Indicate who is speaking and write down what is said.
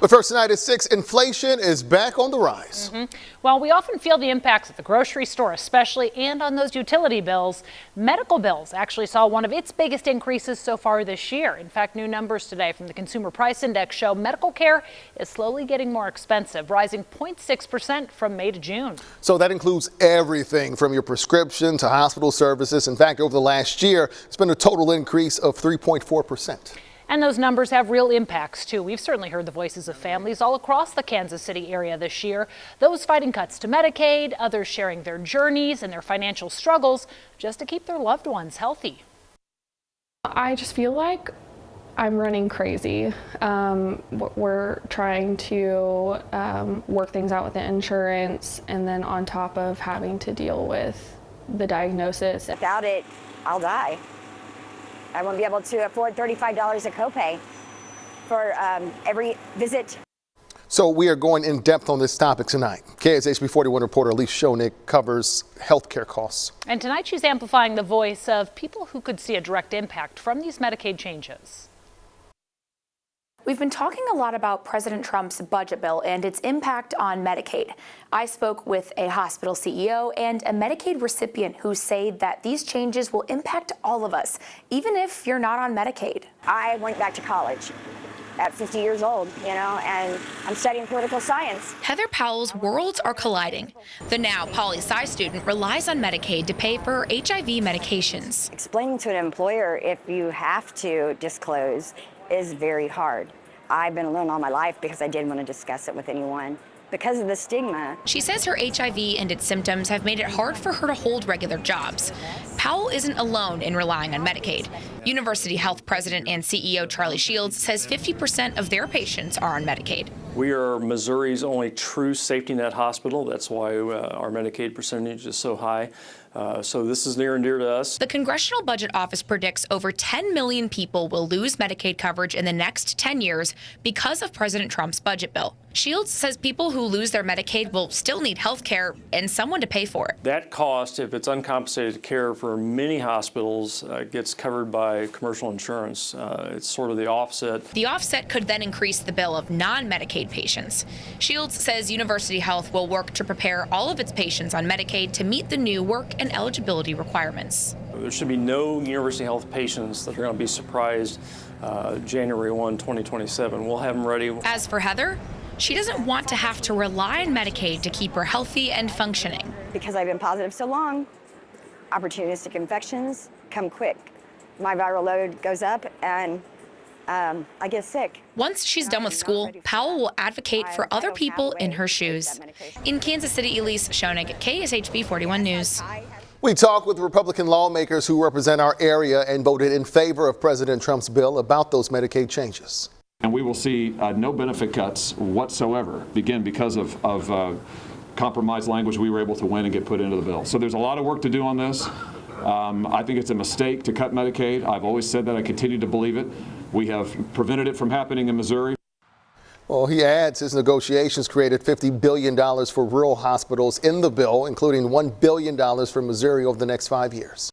Speaker 1: But first tonight at 6, inflation is back on the rise.
Speaker 2: While we often feel the impacts at the grocery store, especially, and on those utility bills, medical bills actually saw one of its biggest increases so far this year. In fact, new numbers today from the Consumer Price Index show medical care is slowly getting more expensive, rising 0.6% from May to June.
Speaker 1: So that includes everything from your prescription to hospital services. In fact, over the last year, it's been a total increase of 3.4%.
Speaker 2: And those numbers have real impacts, too. We've certainly heard the voices of families all across the Kansas City area this year. Those fighting cuts to Medicaid, others sharing their journeys and their financial struggles just to keep their loved ones healthy.
Speaker 3: I just feel like I'm running crazy. We're trying to work things out with the insurance, and then on top of having to deal with the diagnosis.
Speaker 4: Without it, I'll die. I won't be able to afford $35 a copay for every visit.
Speaker 1: So we are going in depth on this topic tonight. KSHB 41 reporter Elise Schoenig covers healthcare costs.
Speaker 2: And tonight she's amplifying the voice of people who could see a direct impact from these Medicaid changes.
Speaker 5: We've been talking a lot about President Trump's budget bill and its impact on Medicaid. I spoke with a hospital CEO and a Medicaid recipient who say that these changes will impact all of us, even if you're not on Medicaid.
Speaker 4: I went back to college at 50 years old, and I'm studying political science.
Speaker 6: Heather Powell's worlds are colliding. The now poli-sci student relies on Medicaid to pay for her HIV medications.
Speaker 4: Explaining to an employer if you have to disclose is very hard. I've been alone all my life because I didn't want to discuss it with anyone because of the stigma.
Speaker 6: She says her HIV and its symptoms have made it hard for her to hold regular jobs. Powell isn't alone in relying on Medicaid. University Health President and CEO Charlie Shields says 50% of their patients are on Medicaid.
Speaker 7: We are Missouri's only true safety net hospital. That's why our Medicaid percentage is so high. So this is near and dear to us.
Speaker 6: The Congressional Budget Office predicts over 10 million people will lose Medicaid coverage in the next 10 years because of President Trump's budget bill. Shields says people who lose their Medicaid will still need health care and someone to pay for it.
Speaker 7: That cost, if it's uncompensated care for many hospitals, gets covered by commercial insurance. It's sort of the offset.
Speaker 6: The offset could then increase the bill of non-Medicaid patients. Shields says University Health will work to prepare all of its patients on Medicaid to meet the new work and eligibility requirements.
Speaker 7: There should be no University Health patients that are going to be surprised January 1, 2027. We'll have them ready.
Speaker 6: As for Heather, she doesn't want to have to rely on Medicaid to keep her healthy and functioning.
Speaker 4: Because I've been positive so long, opportunistic infections come quick. My viral load goes up and I get sick.
Speaker 6: Once she's done with school, Powell will advocate for other people in her shoes. In Kansas City, Elise Schoenig, KSHB 41 News.
Speaker 1: We talked with Republican lawmakers who represent our area and voted in favor of President Trump's bill about those Medicaid changes.
Speaker 8: And we will see no benefit cuts whatsoever, again, because of compromise language we were able to win and get put into the bill. So there's a lot of work to do on this. I think it's a mistake to cut Medicaid. I've always said that. I continue to believe it. We have prevented it from happening in Missouri.
Speaker 1: Well, he adds his negotiations created $50 billion for rural hospitals in the bill, including $1 billion for Missouri over the next 5 years.